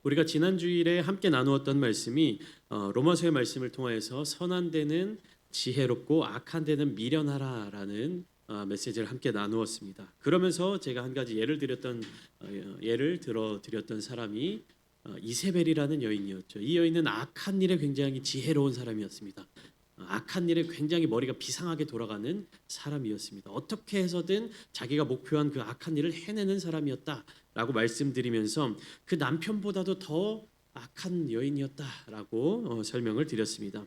우리가 지난 주일에 함께 나누었던 말씀이 로마서의 말씀을 통하여서 선한 데는 지혜롭고 악한 데는 미련하라라는 메시지를 함께 나누었습니다. 그러면서 제가 한 가지 예를 들어 드렸던 사람이 이세벨이라는 여인이었죠. 이 여인은 악한 일에 굉장히 지혜로운 사람이었습니다. 악한 일에 굉장히 머리가 비상하게 돌아가는 사람이었습니다. 어떻게 해서든 자기가 목표한 그 악한 일을 해내는 사람이었다라고 말씀드리면서 그 남편보다도 더 악한 여인이었다라고 설명을 드렸습니다.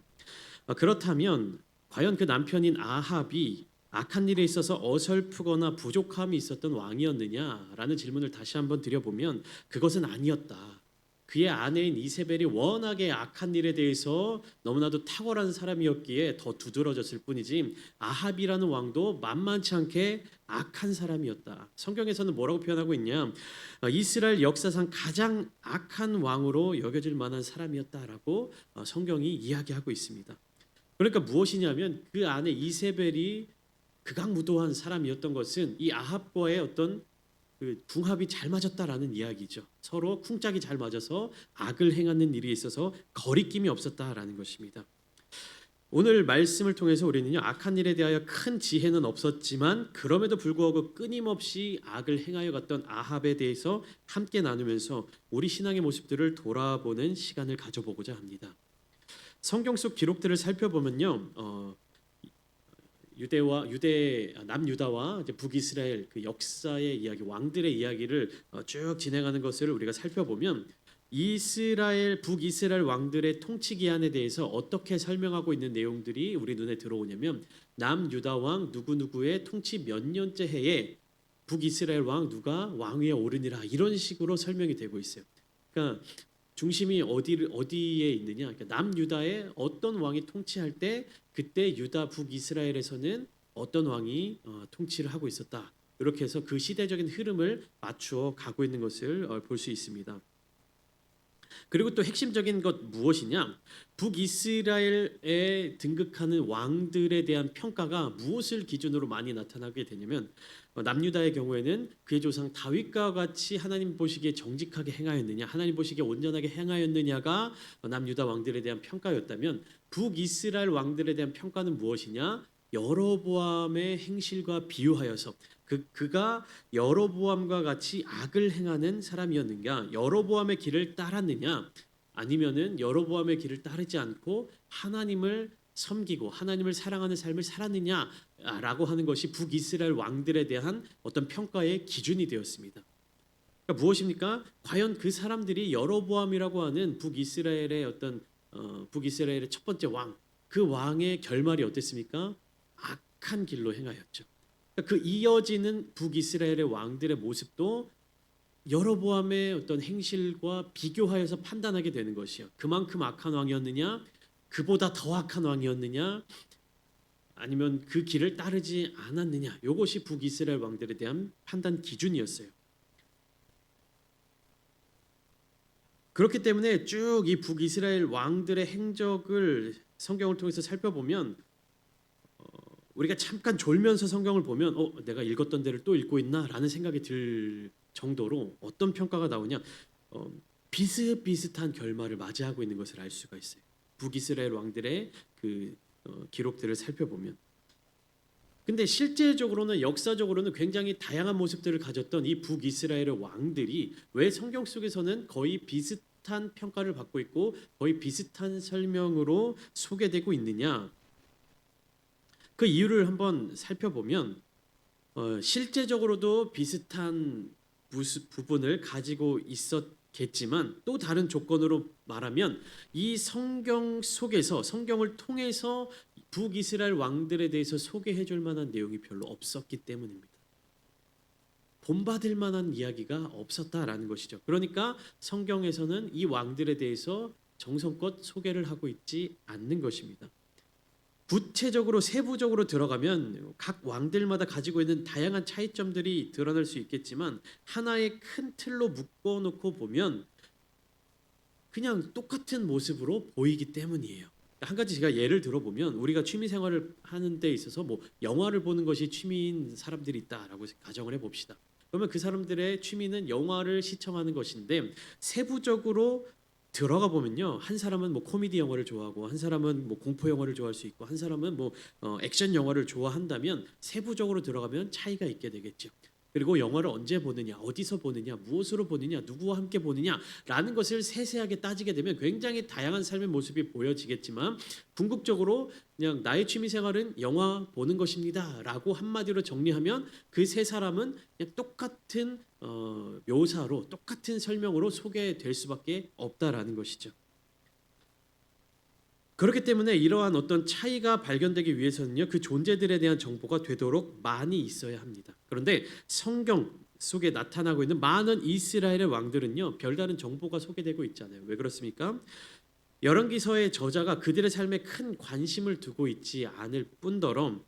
그렇다면 과연 그 남편인 아합이 악한 일에 있어서 어설프거나 부족함이 있었던 왕이었느냐라는 질문을 다시 한번 드려보면 그것은 아니었다. 그의 아내인 이세벨이 워낙에 악한 일에 대해서 너무나도 탁월한 사람이었기에 더 두드러졌을 뿐이지 아합이라는 왕도 만만치 않게 악한 사람이었다. 성경에서는 뭐라고 표현하고 있냐? 이스라엘 역사상 가장 악한 왕으로 여겨질 만한 사람이었다라고 성경이 이야기하고 있습니다. 그러니까 무엇이냐면 그 안에 이세벨이 극악무도한 사람이었던 것은 이 아합과의 어떤 그 궁합이 잘 맞았다라는 이야기죠. 서로 쿵짝이 잘 맞아서 악을 행하는 일에 있어서 거리낌이 없었다라는 것입니다. 오늘 말씀을 통해서 우리는요, 악한 일에 대하여 큰 지혜는 없었지만 그럼에도 불구하고 끊임없이 악을 행하여 갔던 아합에 대해서 함께 나누면서 우리 신앙의 모습들을 돌아보는 시간을 가져보고자 합니다. 성경 속 기록들을 살펴보면요, 남유다와 이제 북이스라엘 그 역사의 이야기, 왕들의 이야기를 쭉 진행하는 것을 우리가 살펴보면 북이스라엘 왕들의 통치 기한에 대해서 어떻게 설명하고 있는 내용들이 우리 눈에 들어오냐면 남유다 왕 누구누구의 통치 몇 년째 해에 북이스라엘 왕 누가 왕위에 오르니라, 이런 식으로 설명이 되고 있어요. 그러니까 중심이 어디에 있느냐? 그러니까 남유다의 어떤 왕이 통치할 때 그때 유다 북이스라엘에서는 어떤 왕이 통치를 하고 있었다. 이렇게 해서 그 시대적인 흐름을 맞추어 가고 있는 것을 볼 수 있습니다. 그리고 또 핵심적인 것 무엇이냐? 북이스라엘에 등극하는 왕들에 대한 평가가 무엇을 기준으로 많이 나타나게 되냐면 남유다의 경우에는 그의 조상 다윗과 같이 하나님 보시기에 정직하게 행하였느냐, 하나님 보시기에 온전하게 행하였느냐가 남유다 왕들에 대한 평가였다면 북이스라엘 왕들에 대한 평가는 무엇이냐? 여로보암의 행실과 비유하여서 그가 여로보암과 같이 악을 행하는 사람이었는가, 여로보암의 길을 따랐느냐, 아니면은 여로보암의 길을 따르지 않고 하나님을 섬기고 하나님을 사랑하는 삶을 살았느냐라고 하는 것이 북이스라엘 왕들에 대한 어떤 평가의 기준이 되었습니다. 그러니까 무엇입니까? 과연 그 사람들이 여로보암이라고 하는 북이스라엘의 첫 번째 왕, 그 왕의 결말이 어땠습니까? 악한 길로 행하였죠. 그 이어지는 북이스라엘의 왕들의 모습도 여로보암의 어떤 행실과 비교하여서 판단하게 되는 것이요. 그만큼 악한 왕이었느냐, 그보다 더 악한 왕이었느냐, 아니면 그 길을 따르지 않았느냐. 이것이 북이스라엘 왕들에 대한 판단 기준이었어요. 그렇기 때문에 쭉 이 북이스라엘 왕들의 행적을 성경을 통해서 살펴보면 우리가 잠깐 졸면서 성경을 보면 내가 읽었던 데를 또 읽고 있나라는 생각이 들 정도로 어떤 평가가 나오냐, 비슷비슷한 결말을 맞이하고 있는 것을 알 수가 있어요. 북이스라엘 왕들의 그 기록들을 살펴보면. 근데 실제적으로는 역사적으로는 굉장히 다양한 모습들을 가졌던 이 북이스라엘의 왕들이 왜 성경 속에서는 거의 비슷한 평가를 받고 있고 거의 비슷한 설명으로 소개되고 있느냐? 그 이유를 한번 살펴보면 실제적으로도 비슷한 부분을 가지고 있었겠지만 또 다른 조건으로 말하면 이 성경 속에서, 성경을 통해서 북이스라엘 왕들에 대해서 소개해 줄 만한 내용이 별로 없었기 때문입니다. 본받을 만한 이야기가 없었다라는 것이죠. 그러니까 성경에서는 이 왕들에 대해서 정성껏 소개를 하고 있지 않는 것입니다. 구체적으로 세부적으로 들어가면 각 왕들마다 가지고 있는 다양한 차이점들이 드러날 수 있겠지만 하나의 큰 틀로 묶어놓고 보면 그냥 똑같은 모습으로 보이기 때문이에요. 한 가지 제가 예를 들어보면 우리가 취미 생활을 하는 데 있어서 뭐 영화를 보는 것이 취미인 사람들이 있다라고 가정을 해봅시다. 그러면 그 사람들의 취미는 영화를 시청하는 것인데 세부적으로 들어가 보면요, 한 사람은 뭐 코미디 영화를 좋아하고 한 사람은 뭐 공포 영화를 좋아할 수 있고 한 사람은 뭐 액션 영화를 좋아한다면 세부적으로 들어가면 차이가 있게 되겠죠. 그리고 영화를 언제 보느냐, 어디서 보느냐, 무엇으로 보느냐, 누구와 함께 보느냐라는 것을 세세하게 따지게 되면 굉장히 다양한 삶의 모습이 보여지겠지만 궁극적으로 그냥 나의 취미 생활은 영화 보는 것입니다라고 한마디로 정리하면 그 세 사람은 그냥 똑같은 묘사로 똑같은 설명으로 소개될 수밖에 없다라는 것이죠. 그렇기 때문에 이러한 어떤 차이가 발견되기 위해서는요, 그 존재들에 대한 정보가 되도록 많이 있어야 합니다. 그런데 성경 속에 나타나고 있는 많은 이스라엘의 왕들은요, 별다른 정보가 소개되고 있잖아요. 왜 그렇습니까? 열왕기서의 저자가 그들의 삶에 큰 관심을 두고 있지 않을 뿐더러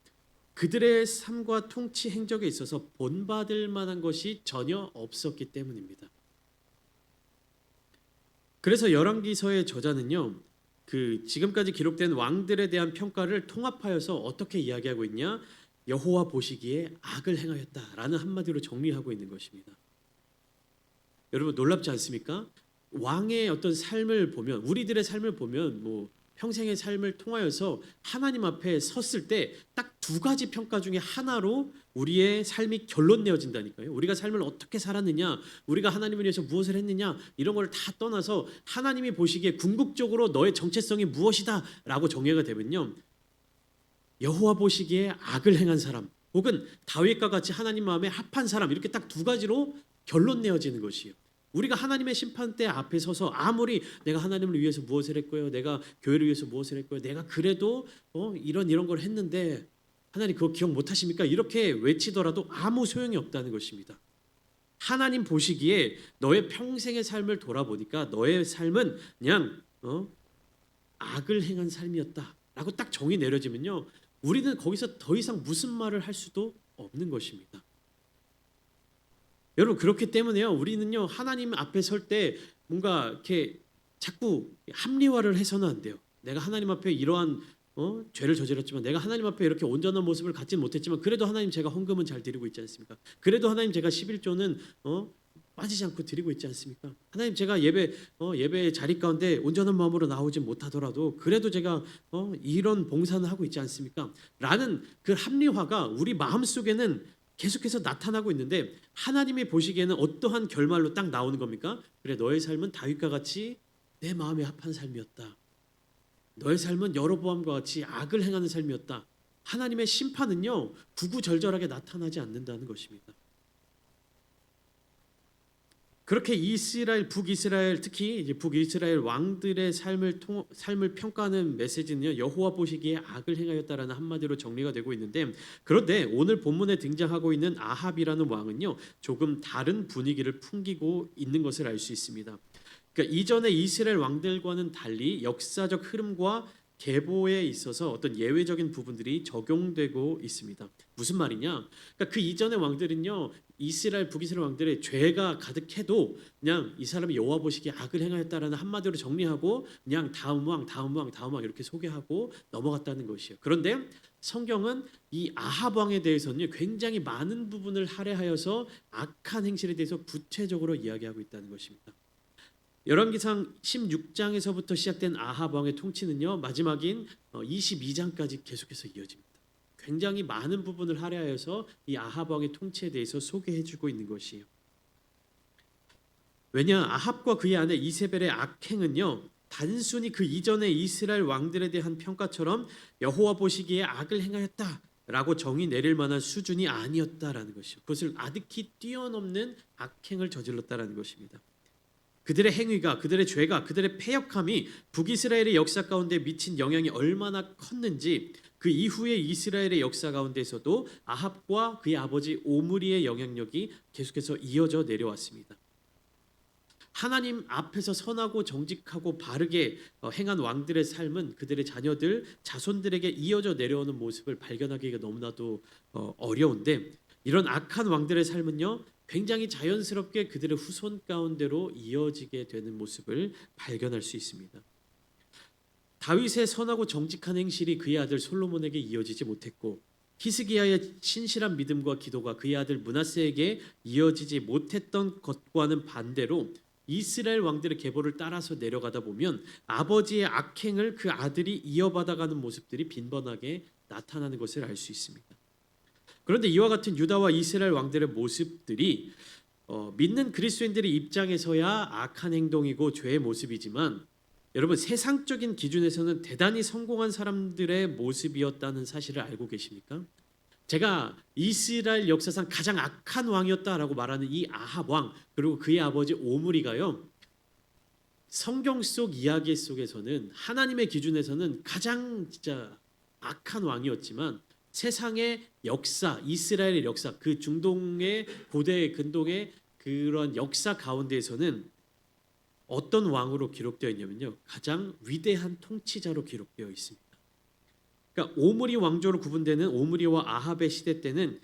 그들의 삶과 통치 행적에 있어서 본받을 만한 것이 전혀 없었기 때문입니다. 그래서 열왕기서의 저자는요, 그 지금까지 기록된 왕들에 대한 평가를 통합하여서 어떻게 이야기하고 있냐? 여호와 보시기에 악을 행하였다라는 한마디로 정리하고 있는 것입니다. 여러분 놀랍지 않습니까? 왕의 어떤 삶을 보면, 우리들의 삶을 보면 뭐 평생의 삶을 통하여서 하나님 앞에 섰을 때 딱 두 가지 평가 중에 하나로 우리의 삶이 결론 내어진다니까요. 우리가 삶을 어떻게 살았느냐, 우리가 하나님을 위해서 무엇을 했느냐, 이런 걸 다 떠나서 하나님이 보시기에 궁극적으로 너의 정체성이 무엇이다라고 정의가 되면요, 여호와 보시기에 악을 행한 사람, 혹은 다윗과 같이 하나님 마음에 합한 사람, 이렇게 딱 두 가지로 결론 내어지는 것이에요. 우리가 하나님의 심판대 앞에 서서 아무리 내가 하나님을 위해서 무엇을 했고요, 내가 교회를 위해서 무엇을 했고요, 내가 그래도 이런 걸 했는데 하나님 그거 기억 못하십니까? 이렇게 외치더라도 아무 소용이 없다는 것입니다. 하나님 보시기에 너의 평생의 삶을 돌아보니까 너의 삶은 그냥 악을 행한 삶이었다라고 딱 정의 내려지면요, 우리는 거기서 더 이상 무슨 말을 할 수도 없는 것입니다. 여러분 그렇기 때문에요, 우리는요 하나님 앞에 설 때 뭔가 이렇게 자꾸 합리화를 해서는 안 돼요. 내가 하나님 앞에 이러한 죄를 저질렀지만, 내가 하나님 앞에 이렇게 온전한 모습을 갖지 못했지만 그래도 하나님 제가 헌금은 잘 드리고 있지 않습니까? 그래도 하나님 제가 11조는 빠지지 않고 드리고 있지 않습니까? 하나님 제가 예배 자리 가운데 온전한 마음으로 나오지 못하더라도 그래도 제가 이런 봉사는 하고 있지 않습니까? 라는 그 합리화가 우리 마음속에는 계속해서 나타나고 있는데, 하나님이 보시기에는 어떠한 결말로 딱 나오는 겁니까? 그래, 너의 삶은 다윗과 같이 내 마음에 합한 삶이었다. 너의 삶은 여로보암과 같이 악을 행하는 삶이었다. 하나님의 심판은요 구구절절하게 나타나지 않는다는 것입니다. 그렇게 북이스라엘, 특히 이제 북이스라엘 왕들의 삶을 평가하는 메시지는요, 여호와 보시기에 악을 행하였다라는 한마디로 정리가 되고 있는데, 그런데 오늘 본문에 등장하고 있는 아합이라는 왕은요 조금 다른 분위기를 풍기고 있는 것을 알 수 있습니다. 그러니까 이전의 이스라엘 왕들과는 달리 역사적 흐름과 계보에 있어서 어떤 예외적인 부분들이 적용되고 있습니다. 무슨 말이냐? 그러니까 그 이전의 왕들은요, 북이스라엘 왕들의 죄가 가득해도 그냥 이 사람이 여호와 보시기에 악을 행하였다라는 한마디로 정리하고 그냥 다음 왕, 다음 왕, 다음 왕 이렇게 소개하고 넘어갔다는 것이에요. 그런데 성경은 이 아합 왕에 대해서는 굉장히 많은 부분을 할애하여서 악한 행실에 대해서 구체적으로 이야기하고 있다는 것입니다. 열왕기상 16장에서부터 시작된 아합 왕의 통치는요, 마지막인 22장까지 계속해서 이어집니다. 굉장히 많은 부분을 할애하여서 이 아합 왕의 통치에 대해서 소개해주고 있는 것이에요. 왜냐, 아합과 그의 아내 이세벨의 악행은요 단순히 그 이전의 이스라엘 왕들에 대한 평가처럼 여호와 보시기에 악을 행하였다라고 정의 내릴 만한 수준이 아니었다라는 것이요, 그것을 아득히 뛰어넘는 악행을 저질렀다라는 것입니다. 그들의 행위가, 그들의 죄가, 그들의 패역함이 북이스라엘의 역사 가운데 미친 영향이 얼마나 컸는지, 그 이후의 이스라엘의 역사 가운데서도 아합과 그의 아버지 오므리의 영향력이 계속해서 이어져 내려왔습니다. 하나님 앞에서 선하고 정직하고 바르게 행한 왕들의 삶은 그들의 자녀들, 자손들에게 이어져 내려오는 모습을 발견하기가 너무나도 어려운데, 이런 악한 왕들의 삶은요 굉장히 자연스럽게 그들의 후손 가운데로 이어지게 되는 모습을 발견할 수 있습니다. 다윗의 선하고 정직한 행실이 그의 아들 솔로몬에게 이어지지 못했고, 히스기야의 신실한 믿음과 기도가 그의 아들 므낫세에게 이어지지 못했던 것과는 반대로 이스라엘 왕들의 계보를 따라서 내려가다 보면 아버지의 악행을 그 아들이 이어받아가는 모습들이 빈번하게 나타나는 것을 알 수 있습니다. 그런데 이와 같은 유다와 이스라엘 왕들의 모습들이 믿는 그리스도인들의 입장에서야 악한 행동이고 죄의 모습이지만 여러분 세상적인 기준에서는 대단히 성공한 사람들의 모습이었다는 사실을 알고 계십니까? 제가 이스라엘 역사상 가장 악한 왕이었다라고 말하는 이 아합 왕 그리고 그의 아버지 오므리가요. 성경 속 이야기 속에서는 하나님의 기준에서는 가장 진짜 악한 왕이었지만 세상의 역사, 이스라엘의 역사, 그 중동의 고대 근동의 그런 역사 가운데에서는 어떤 왕으로 기록되어 있냐면요. 가장 위대한 통치자로 기록되어 있습니다. 그러니까 오므리 왕조로 구분되는 오므리와 아합의 시대 때는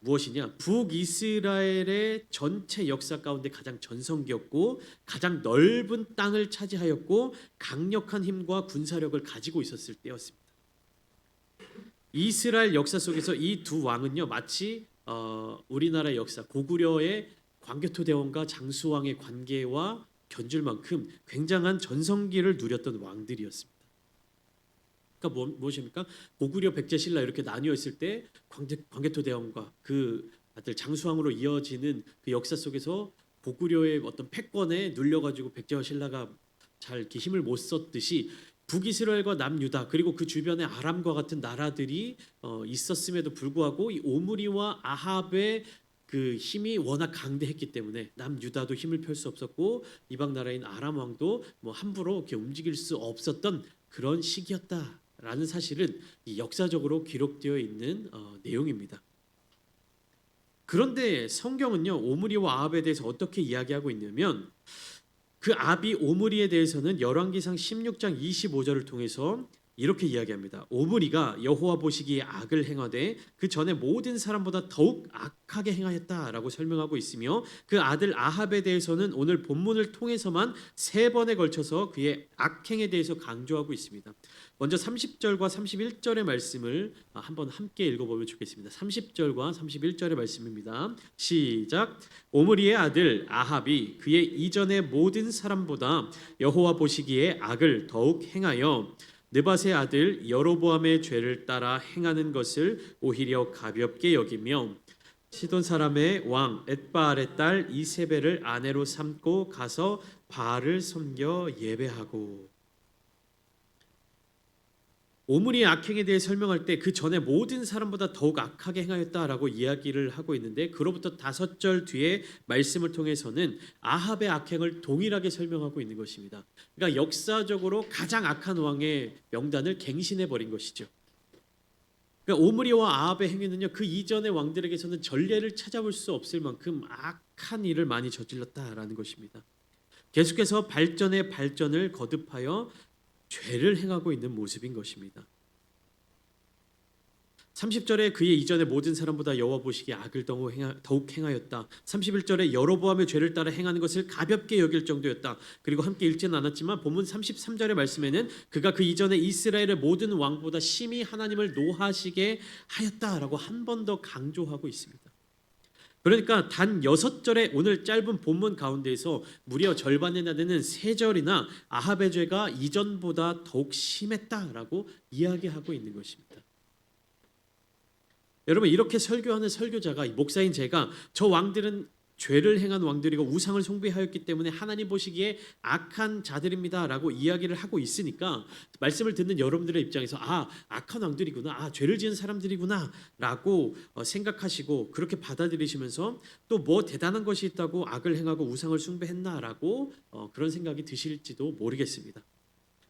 무엇이냐? 북이스라엘의 전체 역사 가운데 가장 전성기였고 가장 넓은 땅을 차지하였고 강력한 힘과 군사력을 가지고 있었을 때였습니다. 이스라엘 역사 속에서 이 두 왕은요 마치 우리나라 역사 고구려의 광개토 대왕과 장수왕의 관계와 견줄 만큼 굉장한 전성기를 누렸던 왕들이었습니다. 그러니까 무엇입니까? 고구려 백제신라 이렇게 나뉘어 있을 때 광개토 대왕과 그 아들 장수왕으로 이어지는 그 역사 속에서 고구려의 어떤 패권에 눌려가지고 백제와 신라가 잘 이렇게 힘을 못 썼듯이 북이스라엘과 남유다 그리고 그 주변의 아람과 같은 나라들이 있었음에도 불구하고 이 오므리와 아합의 그 힘이 워낙 강대했기 때문에 남유다도 힘을 펼 수 없었고 이방 나라인 아람 왕도 뭐 함부로 이렇게 움직일 수 없었던 그런 시기였다라는 사실은 이 역사적으로 기록되어 있는 내용입니다. 그런데 성경은요 오므리와 아합에 대해서 어떻게 이야기하고 있냐면 그 아비 오므리에 대해서는 열왕기상 16장 25절을 통해서 이렇게 이야기합니다. 오므리가 여호와 보시기에 악을 행하되 그 전에 모든 사람보다 더욱 악하게 행하였다라고 설명하고 있으며 그 아들 아합에 대해서는 오늘 본문을 통해서만 3번에 걸쳐서 그의 악행에 대해서 강조하고 있습니다. 먼저 30절과 31절의 말씀을 한번 함께 읽어보면 좋겠습니다. 30절과 31절의 말씀입니다. 시작. 오므리의 아들 아합이 그의 이전의 모든 사람보다 여호와 보시기에 악을 더욱 행하여 느밧의 아들 여로보암의 죄를 따라 행하는 것을 오히려 가볍게 여기며 시돈 사람의 왕 엣바알의 딸 이세벨을 아내로 삼고 가서 바알을 섬겨 예배하고. 오므리의 악행에 대해 설명할 때 그 전에 모든 사람보다 더욱 악하게 행하였다라고 이야기를 하고 있는데 그로부터 5절 뒤에 말씀을 통해서는 아합의 악행을 동일하게 설명하고 있는 것입니다. 그러니까 역사적으로 가장 악한 왕의 명단을 갱신해 버린 것이죠. 그러니까 오므리와 아합의 행위는요 그 이전의 왕들에게서는 전례를 찾아볼 수 없을 만큼 악한 일을 많이 저질렀다라는 것입니다. 계속해서 발전에 발전을 거듭하여 죄를 행하고 있는 모습인 것입니다. 30절에 그의 이전의 모든 사람보다 여호와 보시기에 악을 더욱 행하였다. 31절에 여로보암의 죄를 따라 행하는 것을 가볍게 여길 정도였다. 그리고 함께 읽지는 않았지만 본문 33절의 말씀에는 그가 그 이전에 이스라엘의 모든 왕보다 심히 하나님을 노하시게 하였다라고 한 번 더 강조하고 있습니다. 그러니까 단 6절의 오늘 짧은 본문 가운데에서 무려 절반이나 되는 3절이나 아합의 죄가 이전보다 더욱 심했다라고 이야기하고 있는 것입니다. 여러분 이렇게 설교하는 설교자가 목사인 제가 저 왕들은 죄를 행한 왕들이고 우상을 숭배하였기 때문에 하나님 보시기에 악한 자들입니다라고 이야기를 하고 있으니까 말씀을 듣는 여러분들의 입장에서 악한 왕들이구나, 죄를 지은 사람들이구나라고 생각하시고 그렇게 받아들이시면서 또 뭐 대단한 것이 있다고 악을 행하고 우상을 숭배했나라고 그런 생각이 드실지도 모르겠습니다.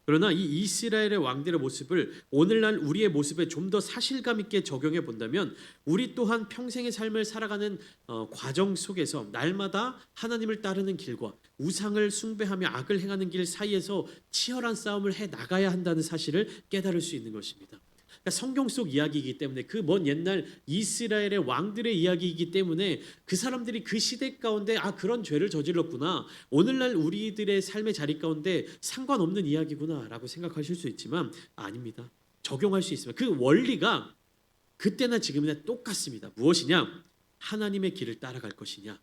그러나 이 이스라엘의 왕들의 모습을 오늘날 우리의 모습에 좀 더 사실감 있게 적용해 본다면 우리 또한 평생의 삶을 살아가는 과정 속에서 날마다 하나님을 따르는 길과 우상을 숭배하며 악을 행하는 길 사이에서 치열한 싸움을 해 나가야 한다는 사실을 깨달을 수 있는 것입니다. 그러니까 성경 속 이야기이기 때문에 그 먼 옛날 이스라엘의 왕들의 이야기이기 때문에 그 사람들이 그 시대 가운데 그런 죄를 저질렀구나, 오늘날 우리들의 삶의 자리 가운데 상관없는 이야기구나 라고 생각하실 수 있지만 아닙니다. 적용할 수 있습니다. 그 원리가 그때나 지금이나 똑같습니다. 무엇이냐? 하나님의 길을 따라갈 것이냐,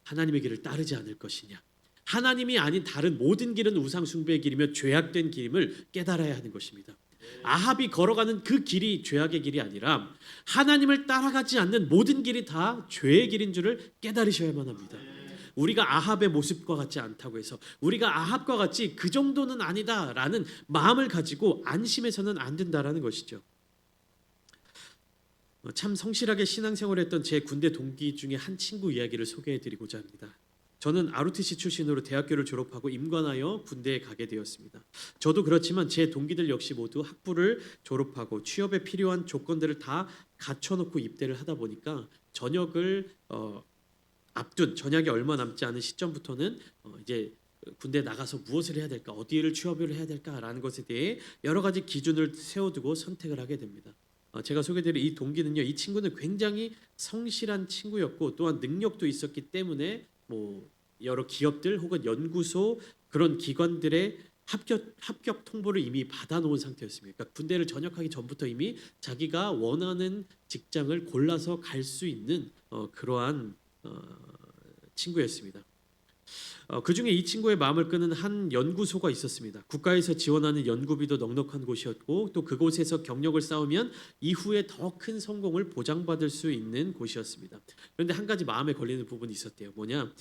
하나님의 길을 따르지 않을 것이냐. 하나님이 아닌 다른 모든 길은 우상 숭배의 길이며 죄악된 길임을 깨달아야 하는 것입니다. 아합이 걸어가는 그 길이 죄악의 길이 아니라 하나님을 따라가지 않는 모든 길이 다 죄의 길인 줄을 깨달으셔야만 합니다. 우리가 아합의 모습과 같지 않다고 해서 우리가 아합과 같이 그 정도는 아니다라는 마음을 가지고 안심해서는 안 된다라는 것이죠. 참 성실하게 신앙생활했던 제 군대 동기 중에 한 친구 이야기를 소개해드리고자 합니다. 저는 ROTC 출신으로 대학교를 졸업하고 임관하여 군대에 가게 되었습니다. 저도 그렇지만 제 동기들 역시 모두 학부를 졸업하고 취업에 필요한 조건들을 다 갖춰놓고 입대를 하다 보니까 전역을 앞둔 전역이 얼마 남지 않은 시점부터는 이제 군대 나가서 무엇을 해야 될까, 어디를 취업을 해야 될까라는 것에 대해 여러 가지 기준을 세워두고 선택을 하게 됩니다. 제가 소개드릴 이 동기는요, 이 친구는 굉장히 성실한 친구였고 또한 능력도 있었기 때문에 여러 기업들 혹은 연구소 그런 기관들의 합격 통보를 이미 받아놓은 상태였습니다. 그러니까 군대를 전역하기 전부터 이미 자기가 원하는 직장을 골라서 갈 수 있는 그러한 친구였습니다. 그중에 이 친구의 마음을 끄는 한 연구소가 있었습니다. 국가에서 지원하는 연구비도 넉넉한 곳이었고 또 그곳에서 경력을 쌓으면 이후에 더 큰 성공을 보장받을 수 있는 곳이었습니다. 그런데 한 가지 마음에 걸리는 부분이 있었대요. 뭐냐?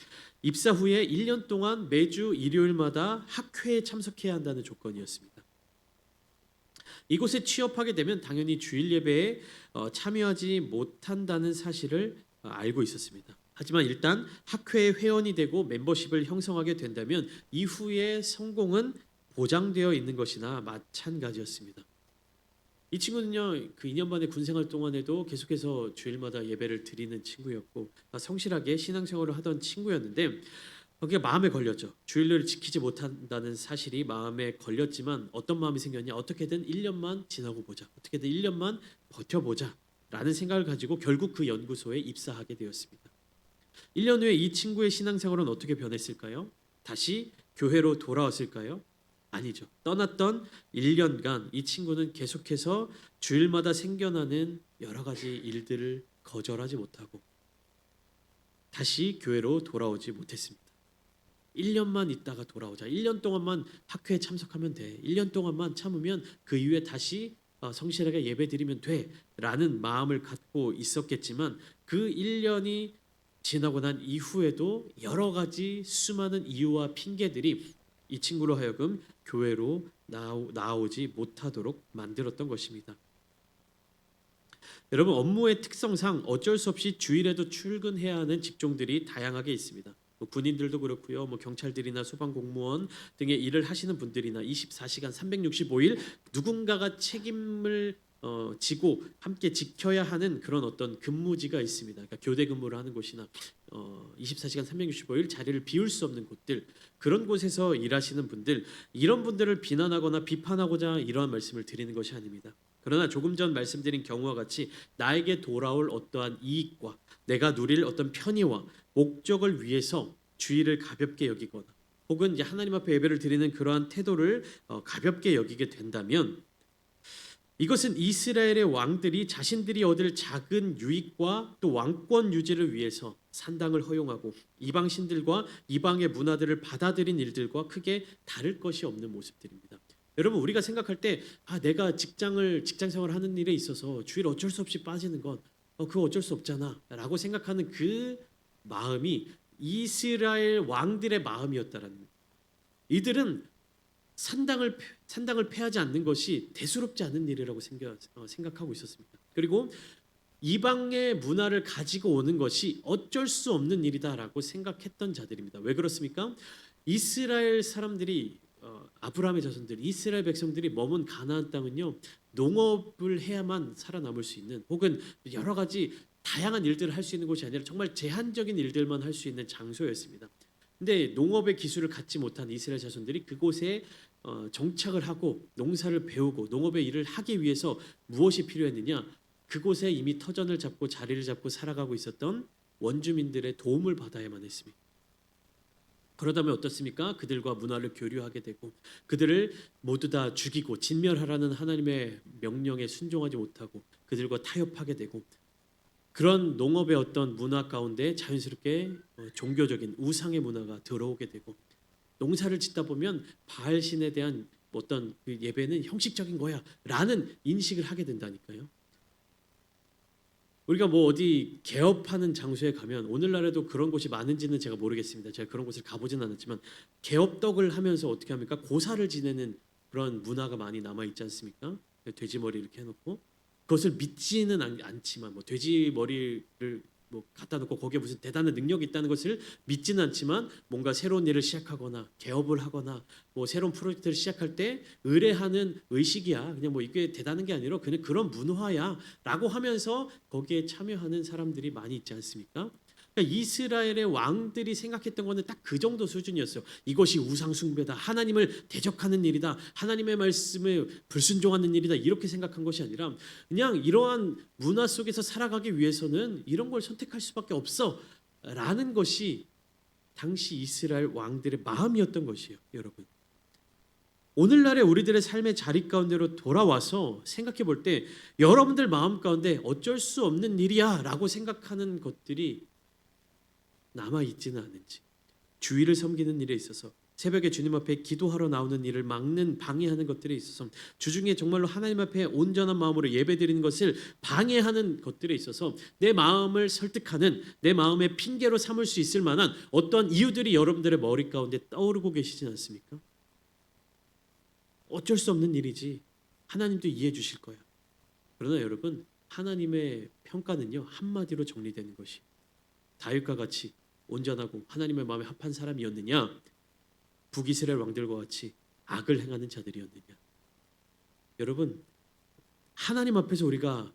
입사 후에 1년 동안 매주 일요일마다 학회에 참석해야 한다는 조건이었습니다. 이곳에 취업하게 되면 당연히 주일 예배에 참여하지 못한다는 사실을 알고 있었습니다. 하지만 일단 학회의 회원이 되고 멤버십을 형성하게 된다면 이후의 성공은 보장되어 있는 것이나 마찬가지였습니다. 이 친구는요, 그 2년 만에 군생활 동안에도 계속해서 주일마다 예배를 드리는 친구였고 성실하게 신앙생활을 하던 친구였는데 그게 마음에 걸렸죠. 주일을 지키지 못한다는 사실이 마음에 걸렸지만 어떤 마음이 생겼냐? 어떻게든 1년만 지나고 보자. 어떻게든 1년만 버텨보자 라는 생각을 가지고 결국 그 연구소에 입사하게 되었습니다. 1년 후에 이 친구의 신앙생활은 어떻게 변했을까요? 다시 교회로 돌아왔을까요? 아니죠. 떠났던 1년간 이 친구는 계속해서 주일마다 생겨나는 여러 가지 일들을 거절하지 못하고 다시 교회로 돌아오지 못했습니다. 1년만 있다가 돌아오자. 1년 동안만 학회에 참석하면 돼. 1년 동안만 참으면 그 이후에 다시 성실하게 예배드리면 돼 라는 마음을 갖고 있었겠지만 그 1년이 지나고 난 이후에도 여러 가지 수많은 이유와 핑계들이 이 친구로 하여금 교회로 나오지 못하도록 만들었던 것입니다. 여러분, 업무의 특성상 어쩔 수 없이 주일에도 출근해야 하는 직종들이 다양하게 있습니다. 군인들도 그렇고요, 경찰들이나 소방공무원 등의 일을 하시는 분들이나 24시간 365일 누군가가 책임을 지고 함께 지켜야 하는 그런 어떤 근무지가 있습니다. 그러니까 교대 근무를 하는 곳이나 24시간 365일 자리를 비울 수 없는 곳들, 그런 곳에서 일하시는 분들, 이런 분들을 비난하거나 비판하고자 이러한 말씀을 드리는 것이 아닙니다. 그러나 조금 전 말씀드린 경우와 같이 나에게 돌아올 어떠한 이익과 내가 누릴 어떤 편의와 목적을 위해서 주의를 가볍게 여기거나 혹은 이제 하나님 앞에 예배를 드리는 그러한 태도를 가볍게 여기게 된다면 이것은 이스라엘의 왕들이 자신들이 얻을 작은 유익과 또 왕권 유지를 위해서 산당을 허용하고 이방 신들과 이방의 문화들을 받아들인 일들과 크게 다를 것이 없는 모습들입니다. 여러분, 우리가 생각할 때 내가 직장 생활을 하는 일에 있어서 주일 어쩔 수 없이 빠지는 건 그거 어쩔 수 없잖아라고 생각하는 그 마음이 이스라엘 왕들의 마음이었다라는 거예요. 이들은 산당을 폐하지 않는 것이 대수롭지 않은 일이라고 생각하고 있었습니다. 그리고 이방의 문화를 가지고 오는 것이 어쩔 수 없는 일이다라고 생각했던 자들입니다. 왜 그렇습니까? 이스라엘 사람들이 아브라함의 자손들, 이스라엘 백성들이 머문 가나안 땅은요, 농업을 해야만 살아남을 수 있는 혹은 여러 가지 다양한 일들을 할 수 있는 곳이 아니라 정말 제한적인 일들만 할 수 있는 장소였습니다. 근데 농업의 기술을 갖지 못한 이스라엘 자손들이 그곳에 정착을 하고 농사를 배우고 농업의 일을 하기 위해서 무엇이 필요했느냐? 그곳에 이미 터전을 잡고 자리를 잡고 살아가고 있었던 원주민들의 도움을 받아야만 했습니다. 그러다면 어떻습니까? 그들과 문화를 교류하게 되고 그들을 모두 다 죽이고 진멸하라는 하나님의 명령에 순종하지 못하고 그들과 타협하게 되고 그런 농업의 어떤 문화 가운데 자연스럽게 종교적인 우상의 문화가 들어오게 되고 농사를 짓다 보면 바알 신에 대한 어떤 그 예배는 형식적인 거야라는 인식을 하게 된다니까요. 우리가 뭐 어디 개업하는 장소에 가면 오늘날에도 그런 곳이 많은지는 제가 모르겠습니다. 제가 그런 곳을 가보진 않았지만 개업떡을 하면서 어떻게 합니까? 고사를 지내는 그런 문화가 많이 남아 있지 않습니까? 돼지 머리 이렇게 해놓고 그것을 믿지는 않지만 뭐 돼지 머리를 뭐 갖다 놓고 거기에 무슨 대단한 능력이 있다는 것을 믿지는 않지만 뭔가 새로운 일을 시작하거나 개업을 하거나 뭐 새로운 프로젝트를 시작할 때 의뢰하는 의식이야. 그냥 뭐 이게 대단한 게 아니라 그냥 그런 문화야라고 하면서 거기에 참여하는 사람들이 많이 있지 않습니까? 그러니까 이스라엘의 왕들이 생각했던 거는 딱 그 정도 수준이었어요. 이것이 우상 숭배다. 하나님을 대적하는 일이다. 하나님의 말씀에 불순종하는 일이다. 이렇게 생각한 것이 아니라 그냥 이러한 문화 속에서 살아가기 위해서는 이런 걸 선택할 수밖에 없어라는 것이 당시 이스라엘 왕들의 마음이었던 것이에요, 여러분. 오늘날의 우리들의 삶의 자리 가운데로 돌아와서 생각해 볼 때 여러분들 마음 가운데 어쩔 수 없는 일이야라고 생각하는 것들이 남아 있지는 않은지, 주의를 섬기는 일에 있어서 새벽에 주님 앞에 기도하러 나오는 일을 막는 방해하는 것들에 있어서 주중에 정말로 하나님 앞에 온전한 마음으로 예배드리는 것을 방해하는 것들에 있어서 내 마음을 설득하는 내 마음의 핑계로 삼을 수 있을 만한 어떤 이유들이 여러분들의 머리 가운데 떠오르고 계시진 않습니까? 어쩔 수 없는 일이지 하나님도 이해해 주실 거야. 그러나 여러분, 하나님의 평가는요 한마디로 정리되는 것이 다윗과 같이 온전하고 하나님의 마음에 합한 사람이었느냐, 북이스라엘 왕들과 같이 악을 행하는 자들이었느냐. 여러분, 하나님 앞에서 우리가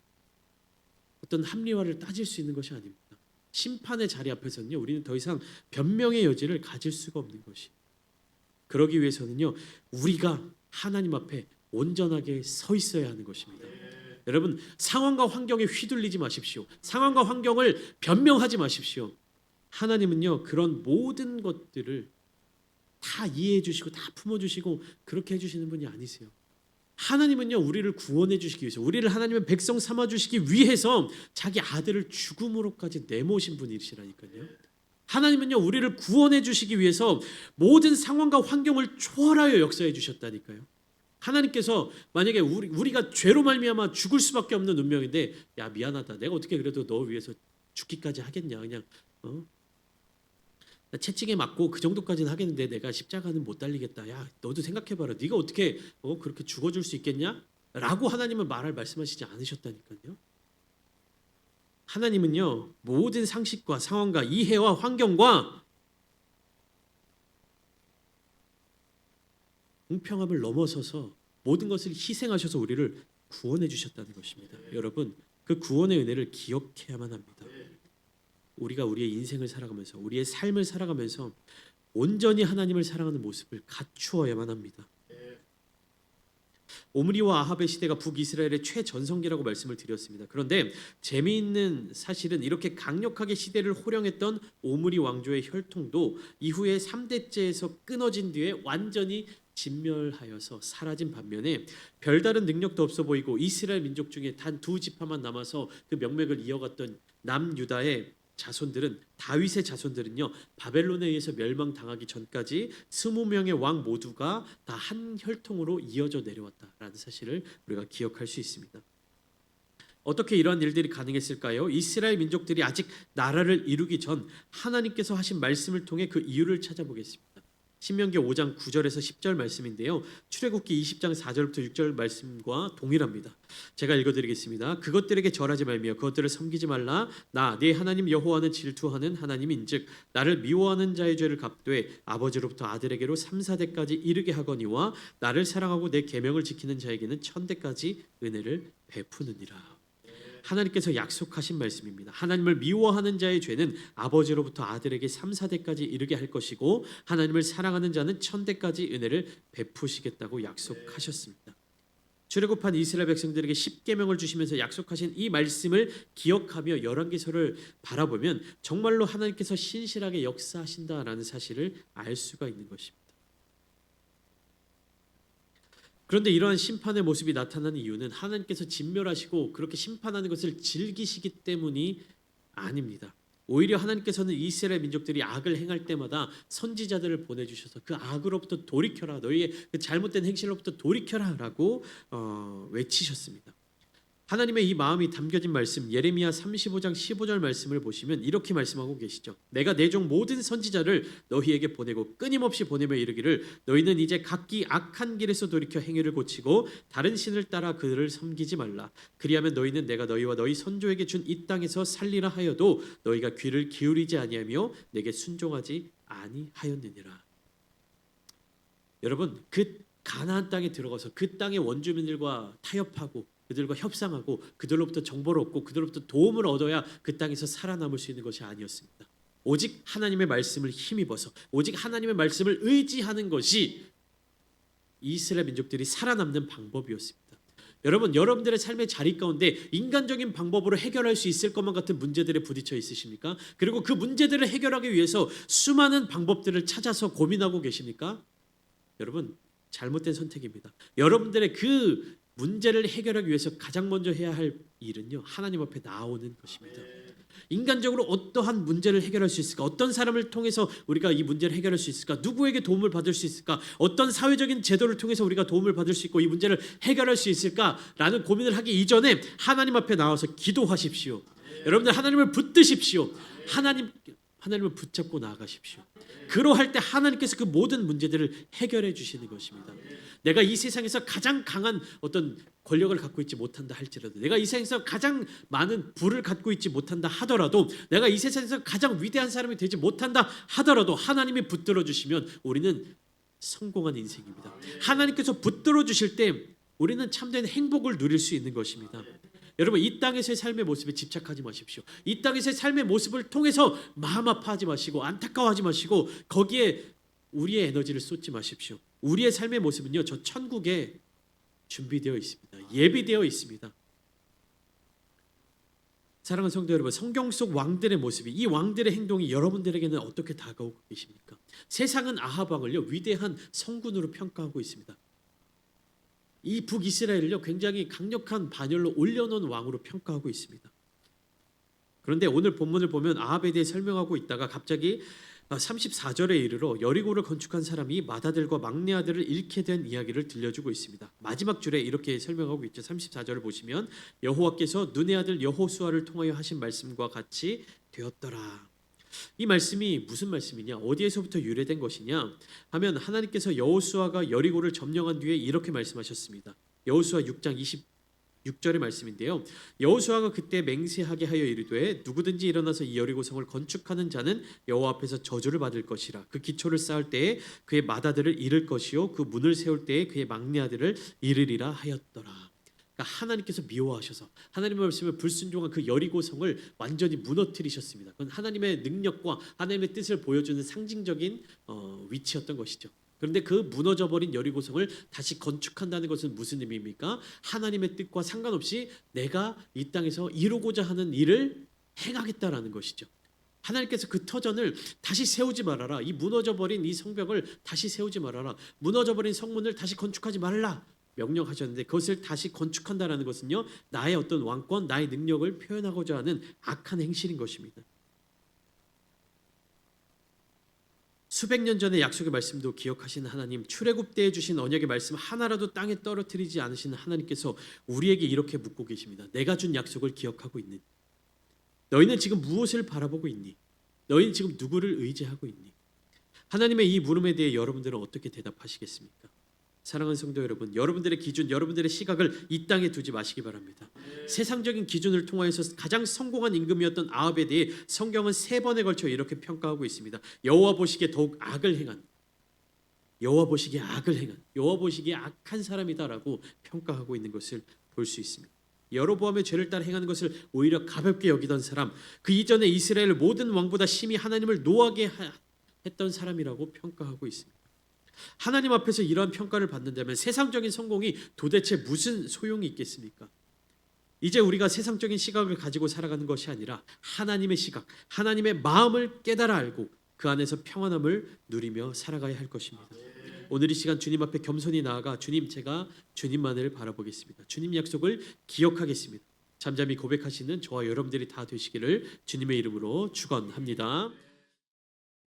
어떤 합리화를 따질 수 있는 것이 아닙니다. 심판의 자리 앞에서는요 우리는 더 이상 변명의 여지를 가질 수가 없는 것이. 그러기 위해서는요 우리가 하나님 앞에 온전하게 서 있어야 하는 것입니다. 여러분, 상황과 환경에 휘둘리지 마십시오. 상황과 환경을 변명하지 마십시오. 하나님은요 그런 모든 것들을 다 이해해 주시고 다 품어 주시고 그렇게 해 주시는 분이 아니세요. 하나님은요 우리를 구원해 주시기 위해서, 우리를 하나님의 백성 삼아 주시기 위해서 자기 아들을 죽음으로까지 내모신 분이시라니까요. 하나님은요 우리를 구원해 주시기 위해서 모든 상황과 환경을 초월하여 역사해 주셨다니까요. 하나님께서 만약에 우리가 죄로 말미암아 죽을 수밖에 없는 운명인데, 야 미안하다, 내가 어떻게 그래도 너 위해서 죽기까지 하겠냐, 그냥 나 채찍에 맞고 그 정도까지는 하겠는데 내가 십자가는 못 달리겠다. 야 너도 생각해봐라. 네가 어떻게 그렇게 죽어줄 수 있겠냐? 라고 하나님은 말씀하시지 않으셨다니까요. 하나님은요 모든 상식과 상황과 이해와 환경과 공평함을 넘어서서 모든 것을 희생하셔서 우리를 구원해 주셨다는 것입니다. 여러분, 그 구원의 은혜를 기억해야만 합니다. 우리가 우리의 인생을 살아가면서 우리의 삶을 살아가면서 온전히 하나님을 사랑하는 모습을 갖추어야만 합니다. 오므리와 아합의 시대가 북이스라엘의 최전성기라고 말씀을 드렸습니다. 그런데 재미있는 사실은 이렇게 강력하게 시대를 호령했던 오므리 왕조의 혈통도 이후에 3대째에서 끊어진 뒤에 완전히 진멸하여서 사라진 반면에 별다른 능력도 없어 보이고 이스라엘 민족 중에 단 2지파만 남아서 그 명맥을 이어갔던 남유다의 자손들은, 다윗의 자손들은요 바벨론에 의해서 멸망당하기 전까지 20명의 왕 모두가 다 한 혈통으로 이어져 내려왔다라는 사실을 우리가 기억할 수 있습니다. 어떻게 이러한 일들이 가능했을까요? 이스라엘 민족들이 아직 나라를 이루기 전 하나님께서 하신 말씀을 통해 그 이유를 찾아보겠습니다. 신명기 5장 9절에서 10절 말씀인데요. 출애굽기 20장 4절부터 6절 말씀과 동일합니다. 제가 읽어드리겠습니다. 그것들에게 절하지 말며 그것들을 섬기지 말라. 나 네 하나님 여호와는 질투하는 하나님인즉 나를 미워하는 자의 죄를 갚되 아버지로부터 아들에게로 3, 4대까지 이르게 하거니와 나를 사랑하고 내 계명을 지키는 자에게는 1000대까지 은혜를 베푸느니라. 하나님께서 약속하신 말씀입니다. 하나님을 미워하는 자의 죄는 아버지로부터 아들에게 3, 4대까지 이르게 할 것이고 하나님을 사랑하는 자는 1000대까지 은혜를 베푸시겠다고 약속하셨습니다. 출애굽한 이스라엘 백성들에게 십계명을 주시면서 약속하신 이 말씀을 기억하며 열왕기서를 바라보면 정말로 하나님께서 신실하게 역사하신다라는 사실을 알 수가 있는 것입니다. 그런데 이러한 심판의 모습이 나타나는 이유는 하나님께서 진멸하시고 그렇게 심판하는 것을 즐기시기 때문이 아닙니다. 오히려 하나님께서는 이스라엘 민족들이 악을 행할 때마다 선지자들을 보내주셔서 그 악으로부터 돌이켜라, 너희의 그 잘못된 행실로부터 돌이켜라라고 외치셨습니다. 하나님의 이 마음이 담겨진 말씀 예레미야 35장 15절 말씀을 보시면 이렇게 말씀하고 계시죠. 내가 내 종 모든 선지자를 너희에게 보내고 끊임없이 보내며 이르기를 너희는 이제 각기 악한 길에서 돌이켜 행위를 고치고 다른 신을 따라 그들을 섬기지 말라. 그리하면 너희는 내가 너희와 너희 선조에게 준 이 땅에서 살리라 하여도 너희가 귀를 기울이지 아니하며 내게 순종하지 아니하였느니라. 여러분, 그 가나안 땅에 들어가서 그 땅의 원주민들과 타협하고 그들과 협상하고 그들로부터 정보를 얻고 그들로부터 도움을 얻어야 그 땅에서 살아남을 수 있는 것이 아니었습니다. 오직 하나님의 말씀을 힘입어서 오직 하나님의 말씀을 의지하는 것이 이스라엘 민족들이 살아남는 방법이었습니다. 여러분, 여러분들의 삶의 자리 가운데 인간적인 방법으로 해결할 수 있을 것만 같은 문제들에 부딪혀 있으십니까? 그리고 그 문제들을 해결하기 위해서 수많은 방법들을 찾아서 고민하고 계십니까? 여러분, 잘못된 선택입니다. 여러분들의 그 문제를 해결하기 위해서 가장 먼저 해야 할 일은요, 하나님 앞에 나오는 것입니다. 인간적으로 어떠한 문제를 해결할 수 있을까? 어떤 사람을 통해서 우리가 이 문제를 해결할 수 있을까? 누구에게 도움을 받을 수 있을까? 어떤 사회적인 제도를 통해서 우리가 도움을 받을 수 있고 이 문제를 해결할 수 있을까라는 고민을 하기 이전에 하나님 앞에 나와서 기도하십시오. 여러분들 하나님을 붙드십시오. 하나님을 붙잡고 나아가십시오. 그러할 때 하나님께서 그 모든 문제들을 해결해 주시는 것입니다. 내가 이 세상에서 가장 강한 어떤 권력을 갖고 있지 못한다 할지라도, 내가 이 세상에서 가장 많은 부를 갖고 있지 못한다 하더라도, 내가 이 세상에서 가장 위대한 사람이 되지 못한다 하더라도 하나님이 붙들어 주시면 우리는 성공한 인생입니다. 하나님께서 붙들어 주실 때 우리는 참된 행복을 누릴 수 있는 것입니다. 여러분, 이 땅에서의 삶의 모습에 집착하지 마십시오. 이 땅에서의 삶의 모습을 통해서 마음 아파하지 마시고 안타까워하지 마시고 거기에 우리의 에너지를 쏟지 마십시오. 우리의 삶의 모습은요, 저 천국에 준비되어 있습니다. 예비되어 있습니다. 사랑하는 성도 여러분, 성경 속 왕들의 모습이, 이 왕들의 행동이 여러분들에게는 어떻게 다가오고 계십니까? 세상은 아합 왕을요, 위대한 성군으로 평가하고 있습니다. 이 북이스라엘을요, 굉장히 강력한 반열로 올려놓은 왕으로 평가하고 있습니다. 그런데 오늘 본문을 보면 아합에 대해 설명하고 있다가 갑자기 34절에 이르러 여리고를 건축한 사람이 맏아들과 막내 아들을 잃게 된 이야기를 들려주고 있습니다. 마지막 줄에 이렇게 설명하고 있죠. 34절을 보시면 여호와께서 눈의 아들 여호수아를 통하여 하신 말씀과 같이 되었더라. 이 말씀이 무슨 말씀이냐, 어디에서부터 유래된 것이냐 하면 하나님께서 여호수아가 여리고를 점령한 뒤에 이렇게 말씀하셨습니다. 여호수아 6장 26절의 말씀인데요. 여호수아가 그때 맹세하게 하여 이르되 누구든지 일어나서 이 여리고성을 건축하는 자는 여호와 앞에서 저주를 받을 것이라. 그 기초를 쌓을 때에 그의 맏아들을 잃을 것이요 그 문을 세울 때에 그의 막내 아들을 잃으리라 하였더라. 그러니까 하나님께서 미워하셔서 하나님의 말씀에 불순종한 그 여리고성을 완전히 무너뜨리셨습니다. 그건 하나님의 능력과 하나님의 뜻을 보여주는 상징적인 위치였던 것이죠. 그런데 그 무너져버린 여리고성을 다시 건축한다는 것은 무슨 의미입니까? 하나님의 뜻과 상관없이 내가 이 땅에서 이루고자 하는 일을 행하겠다라는 것이죠. 하나님께서 그 터전을 다시 세우지 말아라. 이 무너져버린 이 성벽을 다시 세우지 말아라. 무너져버린 성문을 다시 건축하지 말라 명령하셨는데, 그것을 다시 건축한다라는 것은요, 나의 어떤 왕권, 나의 능력을 표현하고자 하는 악한 행실인 것입니다. 수백 년 전의 약속의 말씀도 기억하시는 하나님, 출애굽 때에 주신 언약의 말씀 하나라도 땅에 떨어뜨리지 않으시는 하나님께서 우리에게 이렇게 묻고 계십니다. 내가 준 약속을 기억하고 있느니? 너희는 지금 무엇을 바라보고 있니? 너희는 지금 누구를 의지하고 있니? 하나님의 이 물음에 대해 여러분들은 어떻게 대답하시겠습니까? 사랑하는 성도 여러분, 여러분들의 기준, 여러분들의 시각을 이 땅에 두지 마시기 바랍니다. 세상적인 기준을 통하여서 가장 성공한 임금이었던 아합에 대해 성경은 3번에 걸쳐 이렇게 평가하고 있습니다. 여호와 보시기에 더욱 악을 행한, 여호와 보시기에 악을 행한, 여호와 보시기에 악한 사람이다라고 평가하고 있는 것을 볼 수 있습니다. 여로보암의 죄를 따라 행하는 것을 오히려 가볍게 여기던 사람, 그 이전에 이스라엘 모든 왕보다 심히 하나님을 노하게 했던 사람이라고 평가하고 있습니다. 하나님 앞에서 이러한 평가를 받는다면 세상적인 성공이 도대체 무슨 소용이 있겠습니까? 이제 우리가 세상적인 시각을 가지고 살아가는 것이 아니라 하나님의 시각, 하나님의 마음을 깨달아 알고 그 안에서 평안함을 누리며 살아가야 할 것입니다. 오늘 이 시간 주님 앞에 겸손히 나아가 주님, 제가 주님만을 바라보겠습니다. 주님 약속을 기억하겠습니다. 잠잠히 고백하시는 저와 여러분들이 다 되시기를 주님의 이름으로 축원합니다.